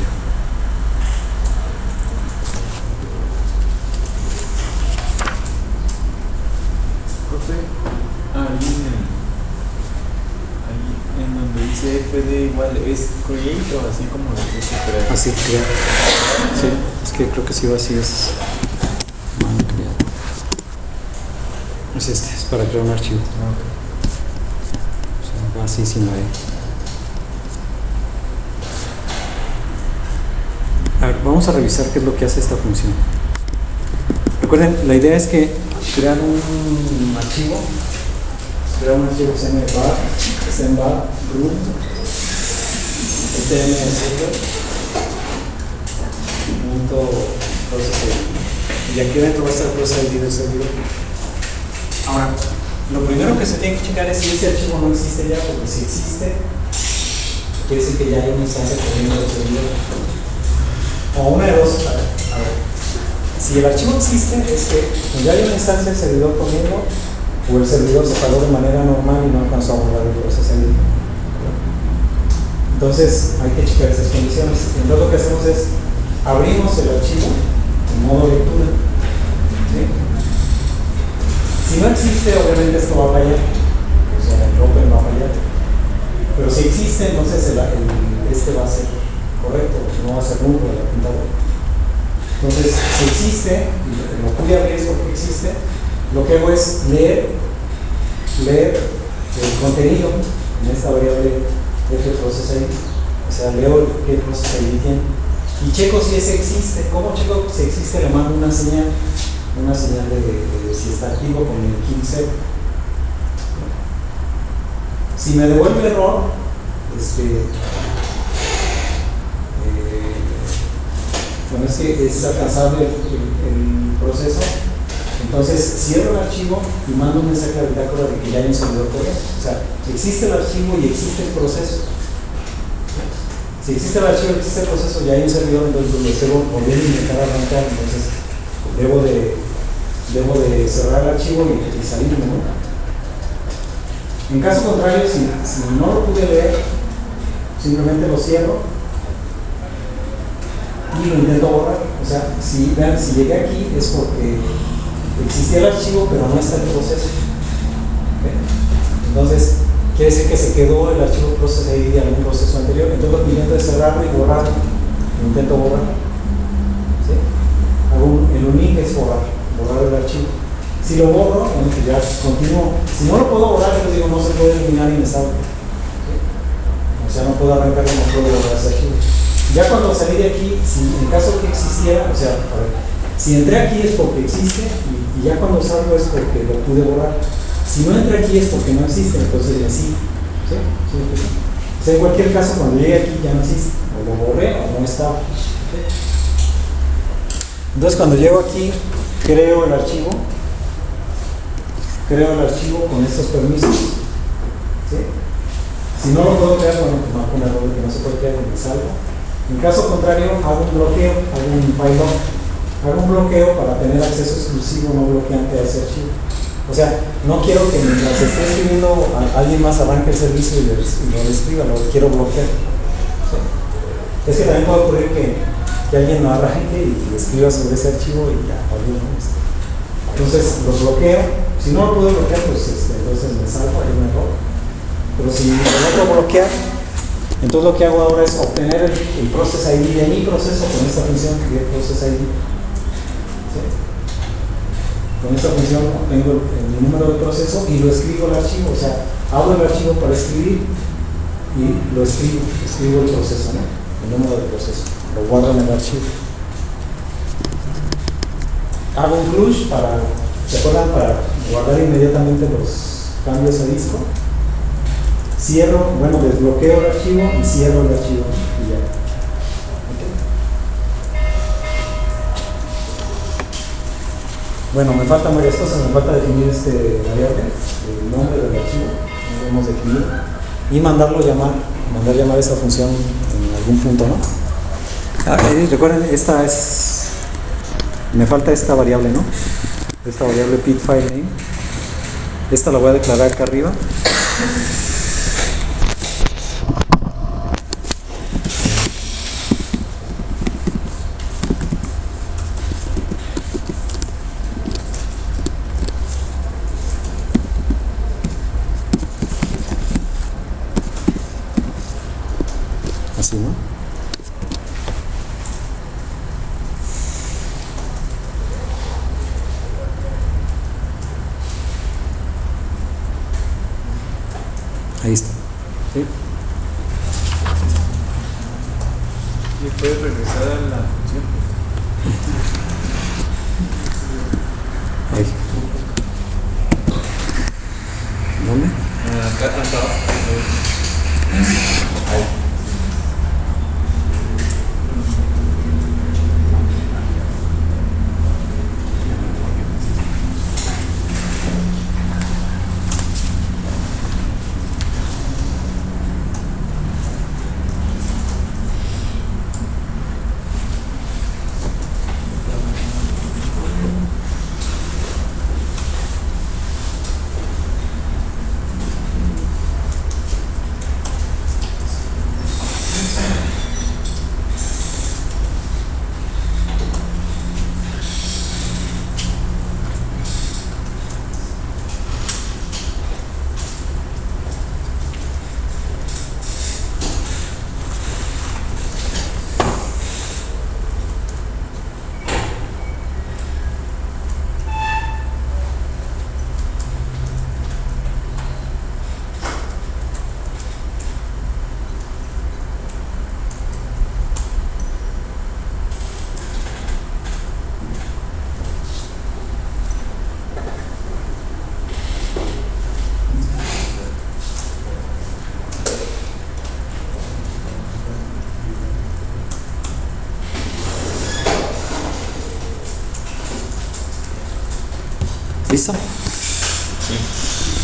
Profe, ahí en donde dice FD igual es create o así como lo dice crear. Así, crear. Sí, es que creo que sí va así, es man crear. Es es para crear un archivo. O sea, va así sin la E. A ver, vamos a revisar qué es lo que hace esta función. Recuerden, la idea es que crear un archivo que se llame var, sembar, root, y aquí dentro va a estar el process ID del servidor. Ahora, lo primero que se tiene que checar es si ese archivo no existe ya, porque si existe, quiere decir que ya hay una instancia corriendo del servidor. O una de dos, a ver, si el archivo existe, es que ya hay una instancia del servidor corriendo, o el servidor se pagó de manera normal y no alcanzó a borrar el proceso ID. Entonces, hay que checar esas condiciones. Entonces, lo que hacemos es abrimos el archivo en modo lectura. ¿Sí? Si no existe, obviamente esto va a fallar. O sea, el open va a fallar. Pero si existe, entonces este va a ser correcto, no va a ser nulo de la pantalla. Entonces, si existe, y lo pude abrir es porque existe, lo que hago es leer el contenido en esta variable process ID. O sea, leo qué process ID tiene y checo si ese existe. ¿Cómo checo si existe? Le mando una señal de si está activo con el key 0. Si me devuelve error, bueno, es que es alcanzable el proceso, entonces cierro el archivo y mando un mensaje a la bitácora de que ya hay un servidor corriente. O sea, existe el archivo y existe el proceso. Si existe el archivo y existe el proceso, ya hay un servidor, entonces lo debo volver a intentar arrancar, entonces debo de cerrar el archivo y salirme, ¿no? En caso contrario, si no lo pude leer, simplemente lo cierro y lo intento borrar. O sea, si llegué aquí es porque existía el archivo pero no está el proceso. ¿Okay? Entonces, quiere decir que se quedó el archivo process ID de algún proceso anterior. Entonces lo que intento es cerrarlo y borrarlo. Lo intento borrar. ¿Sí? El unique es borrar el archivo. Si lo borro, bueno, pues ya continúo. Si no lo puedo borrar, yo digo no se puede eliminar inestable. ¿Sí? O sea, no puedo arrancarlo, no puedo borrar ese archivo. Ya cuando salí de aquí, si en caso que existiera, o sea, a ver, si entré aquí es porque existe y ya cuando salgo es porque lo pude borrar. Si no entré aquí es porque no existe, entonces sí. ¿Sí? ¿Sí? O sea, en cualquier caso, cuando llegue aquí ya no existe, o lo borré o no estaba. ¿Sí? Entonces, cuando llego aquí, creo el archivo con estos permisos. ¿Sí? Si no lo puedo crear, bueno, pues marco un error que no se puede crear y me salgo. En caso contrario, hago un bloqueo, hago un bloqueo para tener acceso exclusivo no bloqueante a ese archivo. O sea, no quiero que mientras esté escribiendo alguien más arranque el servicio y lo escriba, lo quiero bloquear. ¿Sí? Es que también puede ocurrir que alguien lo arranque y escriba sobre ese archivo y ya, entonces lo bloqueo. Si no lo puedo bloquear, pues entonces me salgo, hay un error. Pero si lo logro bloquear, entonces lo que hago ahora es obtener el process ID de mi proceso con esta función que es process ID. ¿Sí? Con esta función obtengo el número de proceso y lo escribo al archivo. O sea, abro el archivo para escribir y lo escribo el proceso, ¿no? El número de proceso. Lo guardo en el archivo. Hago un flush ¿se acuerdan? Para guardar inmediatamente los cambios a disco. Cierro, bueno, desbloqueo el archivo y cierro el archivo y ya. ¿Okay? Bueno, me faltan varias cosas, me falta definir variable, el nombre del archivo, lo debemos definir, y mandar llamar esta función en algún punto, ¿no? Recuerden, me falta esta variable, ¿no? Esta variable pid file name. Esta la voy a declarar acá arriba. Así, ¿no? Ahí está. ¿Sí? Y puedes regresar a la función. Ahí. ¿Dónde? Acá abajo. Ahí. ¿Listo? Sí.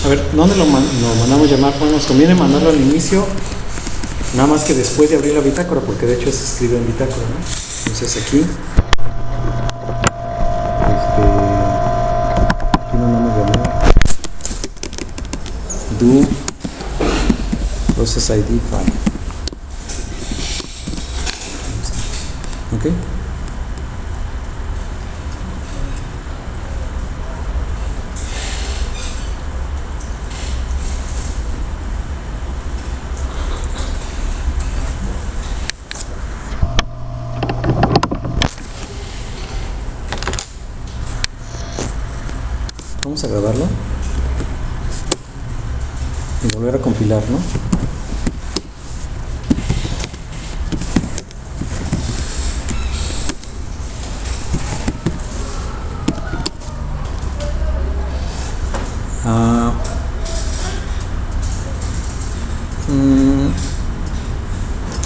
A ver, ¿dónde lo mandamos llamar? Bueno, nos conviene mandarlo al inicio, nada más que después de abrir la bitácora, porque de hecho se escribe en bitácora, ¿no? Entonces aquí lo mandamos llamar do process ID file. ¿Ok? Vamos a grabarlo y volver a compilar, ¿no?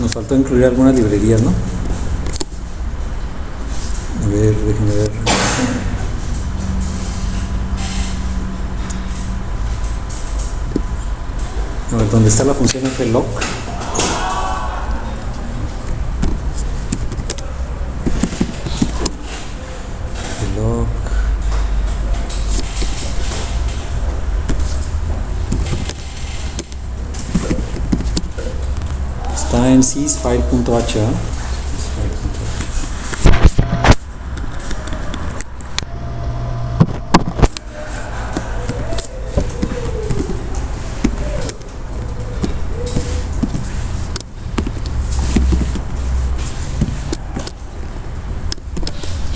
Nos faltó incluir algunas librerías, ¿no? A ver, déjenme ver. A ver, ¿dónde está la función flock? Flock. Está en sysfile.h, ¿eh?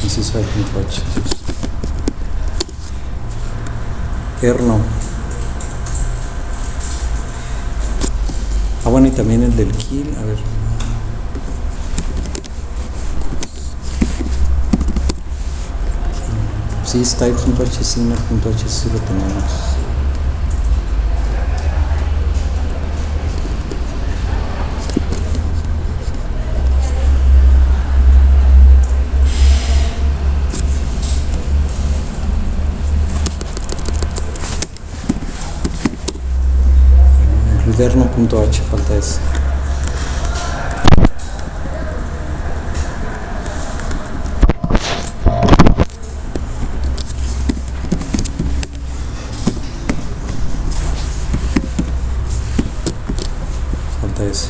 sysfile.h. Erno. Bueno, y también el del kill, a ver. Sí, type.h, signer.h, sí lo tenemos. Includerno.h, falta eso. Falta ese.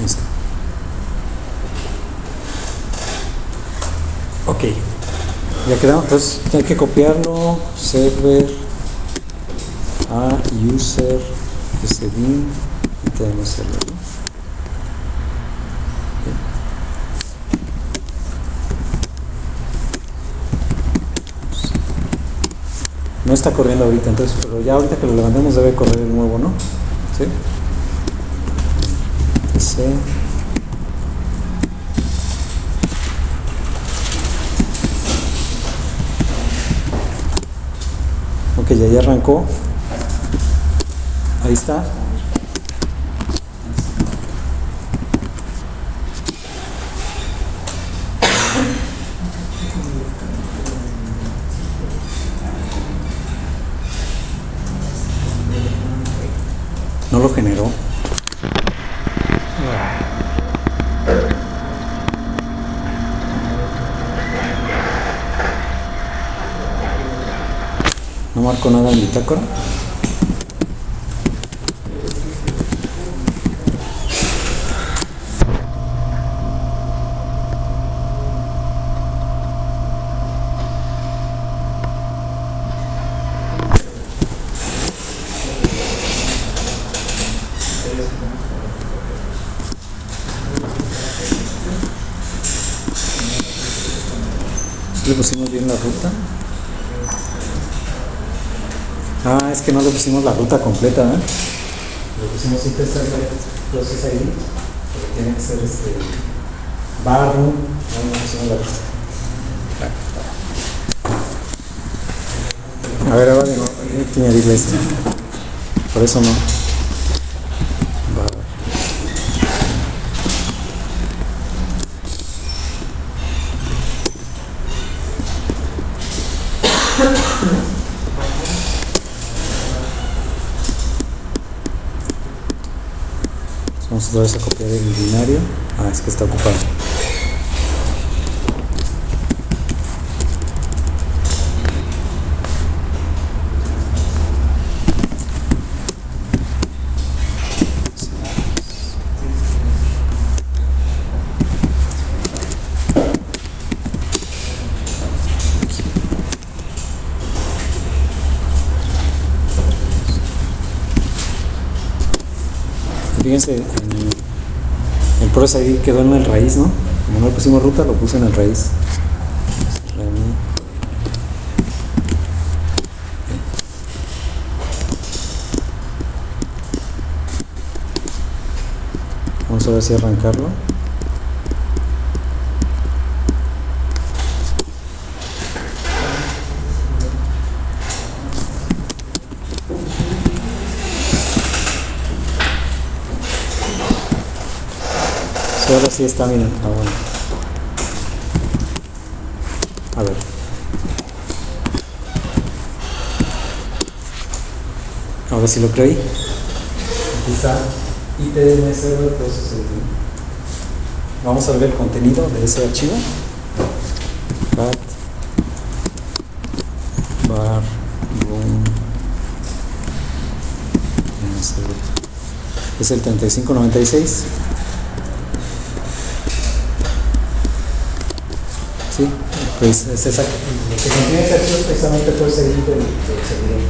Listo. Ok. Ya quedamos, entonces hay que copiarlo, server a user sdin y tenemos server, ¿no? No está corriendo ahorita, entonces, pero ya ahorita que lo levantemos debe correr el nuevo, ¿no? ¿Sí? Sí. Ok, ya arrancó. Ahí está. No lo generó. No marcó nada en bitácora. ¿Sí le pusimos bien la ruta? Ah, es que no le pusimos la ruta completa, ¿eh? Le pusimos Process ID, porque tiene que ser barro, no pusimos la ruta. A ver, ahora hay que añadirle esto. Por eso no. Barro. Vamos otra vez a copiar el binario. Ah, es que está ocupado. Fíjense, el Process ID quedó en el raíz, ¿no? Como no le pusimos ruta, lo puse en el raíz. Vamos a ver si arrancarlo. Ahora sí está, miren. Ah, bueno. A ver. Ahora sí lo creí. Aquí está. ITM server process ID. Vamos a ver el contenido de ese archivo. Cat var room es el 3596. Sí, pues es exacto. Lo que contiene ese archivo es precisamente por ese link del servidor.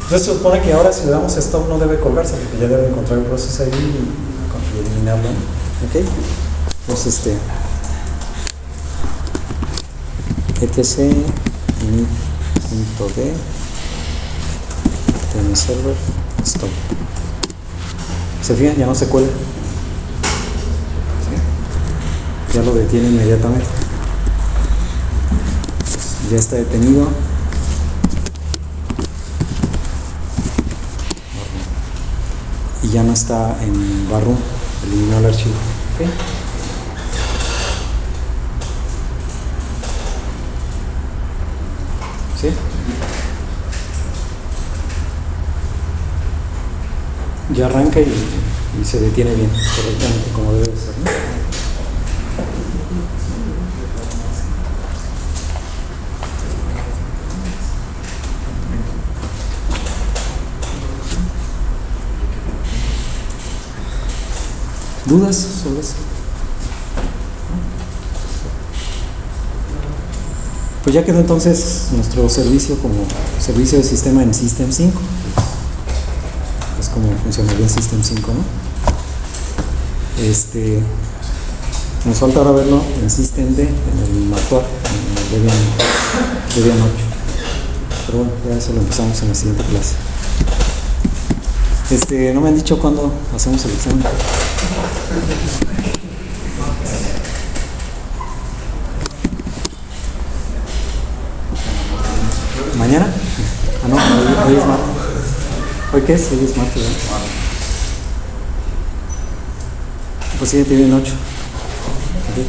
Entonces se supone que ahora si le damos stop no debe colgarse porque ya debe encontrar el proceso ahí y eliminarlo. Ok, entonces etc init.d tm server stop. Se fijan, ya no se cuelga. ¿Sí? Ya lo detiene inmediatamente. Ya está detenido. Y ya no está en barroom, eliminó el archivo. ¿Okay? ¿Sí? Ya arranca y se detiene bien, correctamente, como debe ser, ¿no? ¿Dudas sobre eso? Pues ya quedó entonces nuestro servicio como servicio de sistema en System 5. Es como funcionaría en System 5, ¿no? Nos falta ahora verlo en System D, en el actual, en el Debian 8. Pero bueno, ya eso lo empezamos en la siguiente clase. No me han dicho cuándo hacemos el examen. ¿Mañana? Ah, no, hoy es martes. ¿Hoy qué es? Hoy es martes, ¿verdad? Pues sí, te vienen 8. ¿Okay?